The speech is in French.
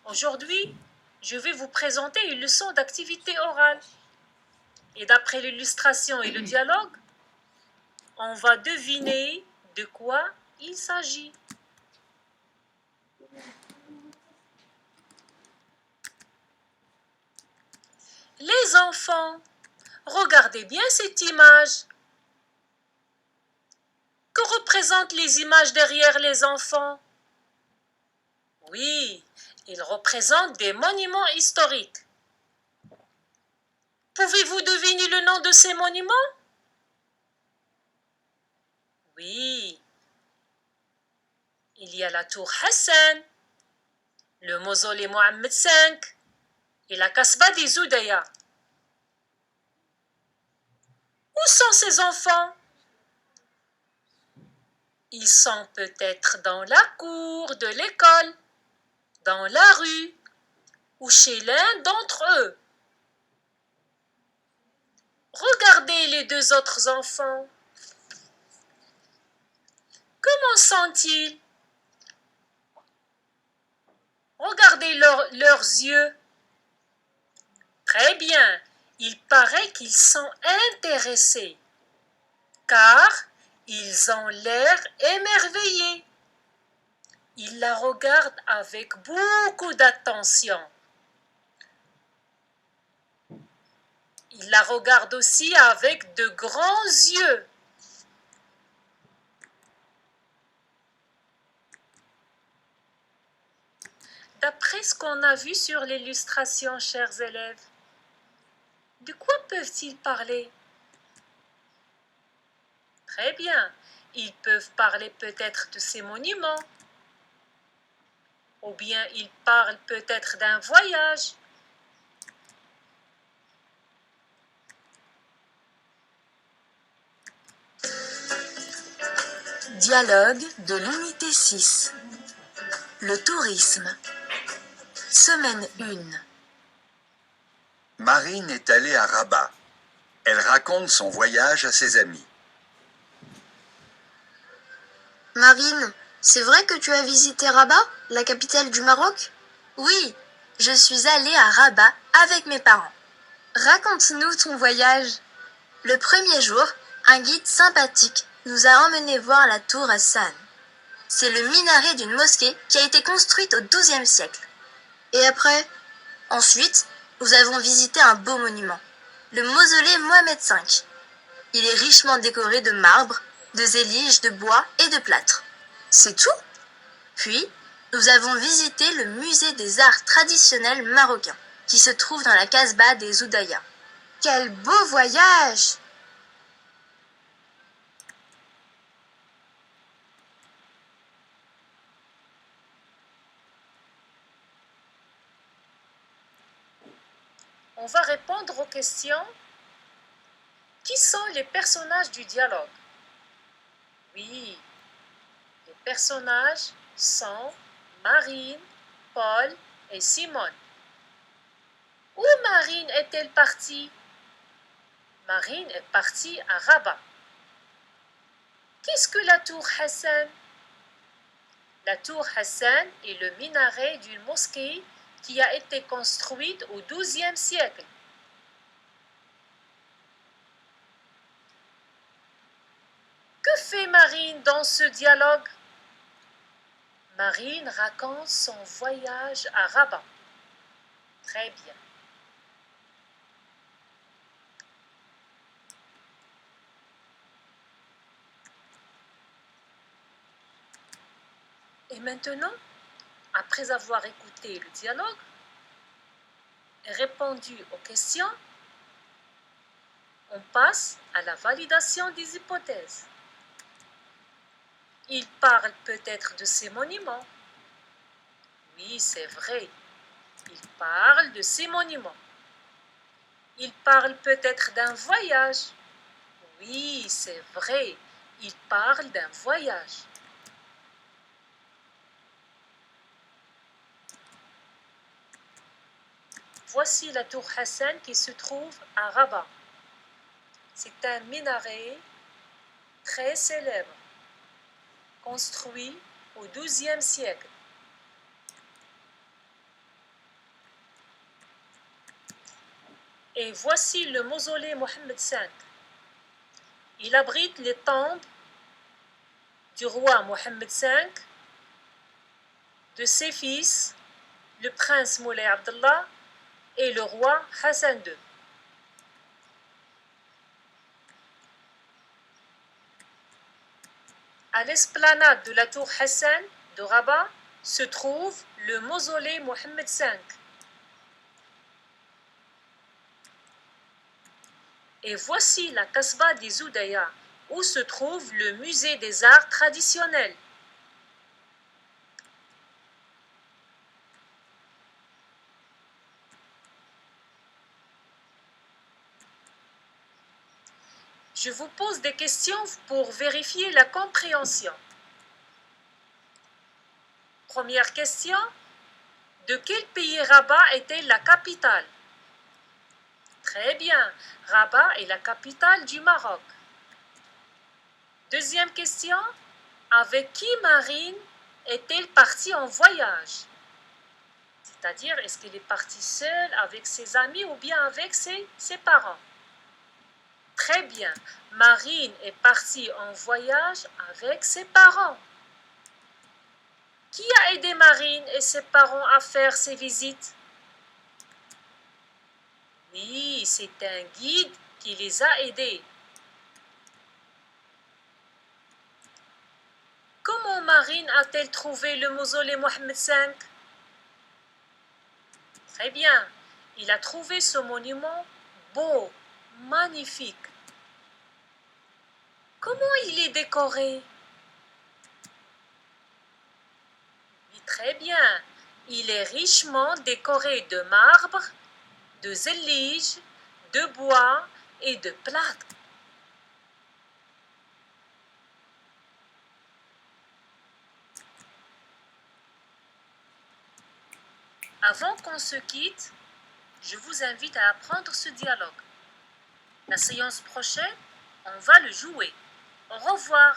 Aujourd'hui, je vais vous présenter une leçon d'activité orale. Et d'après l'illustration et le dialogue, on va deviner de quoi il s'agit. Les enfants, regardez bien cette image. Que représentent les images derrière les enfants? Oui, ils représentent des monuments historiques. Pouvez-vous deviner le nom de ces monuments? Oui, il y a la tour Hassan, le mausolée Mohammed V et la Kasbah des Zoudaya. Où sont ces enfants? Ils sont peut-être dans la cour de l'école, dans la rue ou chez l'un d'entre eux. Regardez les deux autres enfants. Comment sont-ils? Regardez leurs yeux. Très bien, il paraît qu'ils sont intéressés, car ils ont l'air émerveillés. Ils la regardent avec beaucoup d'attention. Ils la regardent aussi avec de grands yeux. D'après ce qu'on a vu sur l'illustration, chers élèves, de quoi peuvent-ils parler? Très bien, ils peuvent parler peut-être de ces monuments, ou bien ils parlent peut-être d'un voyage. Dialogue de l'unité 6. Le tourisme. Semaine 1. Marine est allée à Rabat. Elle raconte son voyage à ses amis. Marine, c'est vrai que tu as visité Rabat, la capitale du Maroc? Oui, je suis allée à Rabat avec mes parents. Raconte-nous ton voyage. Le premier jour, un guide sympathique nous a emmenés voir la tour Hassan. C'est le minaret d'une mosquée qui a été construite au XIIe siècle. Et après? Ensuite, nous avons visité un beau monument, le mausolée Mohammed V. Il est richement décoré de marbre, de zélige, de bois et de plâtre. C'est tout. Puis, nous avons visité le musée des arts traditionnels marocains, qui se trouve dans la Kasbah des Zoudaya. Quel beau voyage! On va répondre aux questions. Qui sont les personnages du dialogue? Oui, les personnages sont Marine, Paul et Simone. Où Marine est-elle partie? Marine est partie à Rabat. Qu'est-ce que la tour Hassan? La tour Hassan est le minaret d'une mosquée qui a été construite au XIIe siècle. Que fait Marine dans ce dialogue? Marine raconte son voyage à Rabat. Très bien. Et maintenant, après avoir écouté le dialogue et répondu aux questions, on passe à la validation des hypothèses. Il parle peut-être de ces monuments. Oui, c'est vrai. Il parle de ces monuments. Il parle peut-être d'un voyage. Oui, c'est vrai. Il parle d'un voyage. Voici la tour Hassan qui se trouve à Rabat. C'est un minaret très célèbre, construit au XIIe siècle. Et voici le mausolée Mohammed V. Il abrite les tombes du roi Mohammed V, de ses fils, le prince Moulay Abdallah et le roi Hassan II. À l'esplanade de la tour Hassan de Rabat se trouve le mausolée Mohammed V. Et voici la Kasbah des Zoudaya, où se trouve le musée des arts traditionnels. Je vous pose des questions pour vérifier la compréhension. Première question, de quel pays Rabat était la capitale? Très bien, Rabat est la capitale du Maroc. Deuxième question, avec qui Marine est-elle partie en voyage? C'est-à-dire, est-ce qu'elle est partie seule, avec ses amis ou bien avec ses parents? Très bien, Marine est partie en voyage avec ses parents. Qui a aidé Marine et ses parents à faire ces visites? Oui, c'est un guide qui les a aidés. Comment Marine a-t-elle trouvé le mausolée Mohammed V? Très bien, il a trouvé ce monument beau, magnifique. Comment il est décoré? Oui, très bien, il est richement décoré de marbre, de zellige, de bois et de plâtre. Avant qu'on se quitte, je vous invite à apprendre ce dialogue. La séance prochaine, on va le jouer. Au revoir.